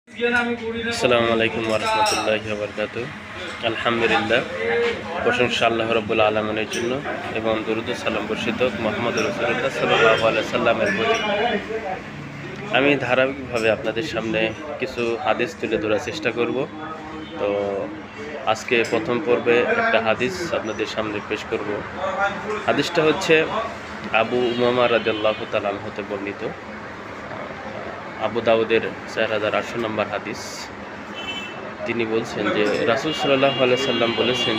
আসসালামু আলাইকুম ওয়া রাহমাতুল্লাহি ওয়া বারাকাতুহু। আলহামদুলিল্লাহ, প্রশংসা আল্লাহ রাব্বুল আলামিনের জন্য এবং দরুদ ও সালাম বর্ষিত মুহাম্মদ রাসূলুল্লাহ সাল্লাল্লাহু আলাইহি সাল্লামের প্রতি। আমি ধারাবাহিকভাবে আপনাদের সামনে কিছু হাদিস তুলে ধরার চেষ্টা করব। তো আজকে প্রথম পর্বে একটা হাদিস আপনাদের সামনে পেশ করব। হাদিসটা হচ্ছে আবু উমামা রাদিয়াল্লাহু তাআলা আনহু হতে বর্ণিত। আবু দাউদের 4800 নম্বর হাদিস। তিনি বলছেন যে রাসূল সাল্লাল্লাহু আলাইহি সাল্লাম বলেছেন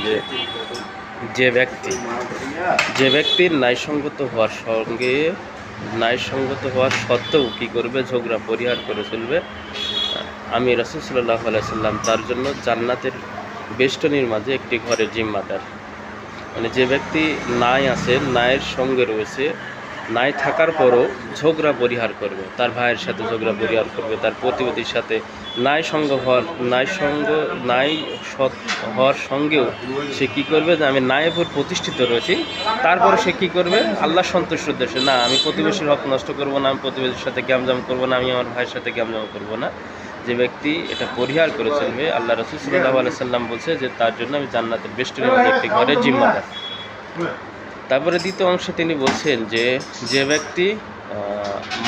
যে ব্যক্তির ন্যায়সঙ্গত হওয়ার সত্ত্বেও কি করবে, ঝগড়া পরিহার করে চলবে, আমি রাসূল সাল্লাল্লাহু আলাইহি সাল্লাম তার জন্য জান্নাতের বেষ্টনীর মাঝে একটি ঘরের জিম্মাদার। মানে যে ব্যক্তি ন্যায় আছে, ন্যায়ের সঙ্গে রয়েছে, ন্যায় থাকার পরও ঝগড়া পরিহার করবে, তার ভাইয়ের সাথে ঝগড়া পরিহার করবে, তার প্রতিবেশীর সাথে ন্যায় সৎ হওয়ার সঙ্গেও সে কী করবে, যে আমি ন্যায়ের উপর প্রতিষ্ঠিত রয়েছি, তারপরে সে কী করবে, আল্লাহ সন্তুষ্ট উদ্দেশ্যে, না আমি প্রতিবেশীর হক নষ্ট করব না, আমি প্রতিবেশীর সাথে গ্যামজাম করব না, আমি আমার ভাইয়ের সাথে গ্যামজাম করব না, যে ব্যক্তি এটা পরিহার করে চলবে, আল্লাহ রাসূল সাল্লাল্লাহু আলাইহি সাল্লাম বলছে যে তার জন্য আমি জান্নাতের বেষ্টনীর মধ্যে একটি ঘরের জিম্মাদার। তারপরে দ্বিতীয় অংশে তিনি বলছেন যে ব্যক্তি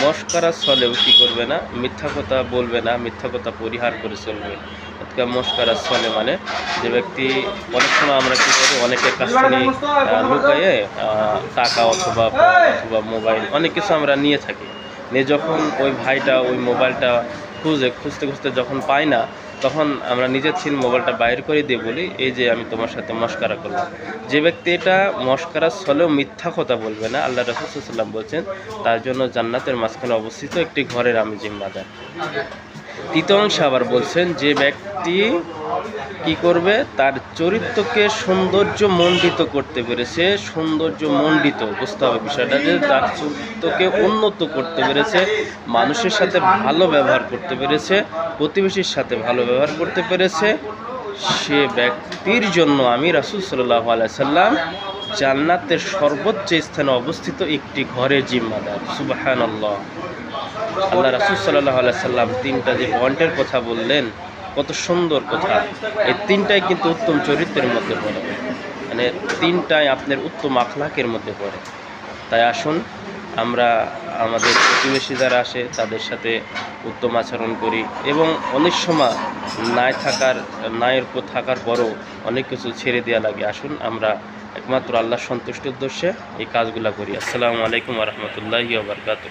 মশকারার ছলেও কী করবে না, মিথ্যা কথা বলবে না, মিথ্যা কথা পরিহার করে চলবে। মশকারার ছলে মানে যে ব্যক্তি, অনেক সময় আমরা কী করি, অনেকের কাছ থেকে লুকাইয়ে টাকা অথবা মোবাইল অনেক কিছু আমরা নিয়ে থাকি, নিয়ে যখন ওই ভাইটা ওই মোবাইলটা খুঁজতে যখন পাই না, তখন আমরা নিজের ছিল মোবাইলটা বাইর করে দিয়ে বলি, এই যে আমি তোমার সাথে মশকারা করলাম। যে ব্যক্তি এটা মশকারার ছলেও মিথ্যা কথা বলবে না, আল্লাহ রাসূল সাল্লাল্লাহু আলাইহি ওয়াসাল্লাম বলছেন তার জন্য জান্নাতের মাঝখানে অবস্থিত একটি ঘরের আমি জিম্মাদার। তৃতীয় অংশে আবার বলছেন যে ব্যক্তি কি করবে, তার চরিত্রকে সৌন্দর্যমণ্ডিত করতে পেরেছে, বুঝতে হবে বিষয়টা, যে তার চরিত্রকে উন্নত করতে পেরেছে, মানুষের সাথে ভালো ব্যবহার করতে পেরেছে, প্রতিবেশীর সাথে ভালো ব্যবহার করতে পেরেছে, সে ব্যক্তির জন্য আমি রাসূল সাল্লাল্লাহু আলাইহি সাল্লাম জান্নাতের সর্বোচ্চ স্থানে অবস্থিত একটি ঘরের জিম্মাদার। সুবহানাল্লাহ। আল্লাহ রাসূল সাল্লাল্লাহু আলাইহি সাল্লাম তিনটা যে পয়েন্টের কথা বললেন, কত সুন্দর কথা। এই তিনটাই কিন্তু উত্তম চরিত্রের মধ্যে পড়ে, মানে তিনটাই আপনার উত্তম আখলাকের মধ্যে পড়ে। তাই আসুন আমরা আমাদের প্রতিবেশী যারা আসে তাদের সাথে উত্তম আচরণ করি, এবং অনেক সময় ন্যায়ের উপর থাকার পরও অনেক কিছু ছেড়ে দেওয়া লাগে। আসুন আমরা একমাত্র আল্লাহ সন্তুষ্টির উদ্দেশ্যে এই কাজগুলো করি। আসসালামু আলাইকুম ওয়া রাহমাতুল্লাহি ওয়া বারাকাতুহু।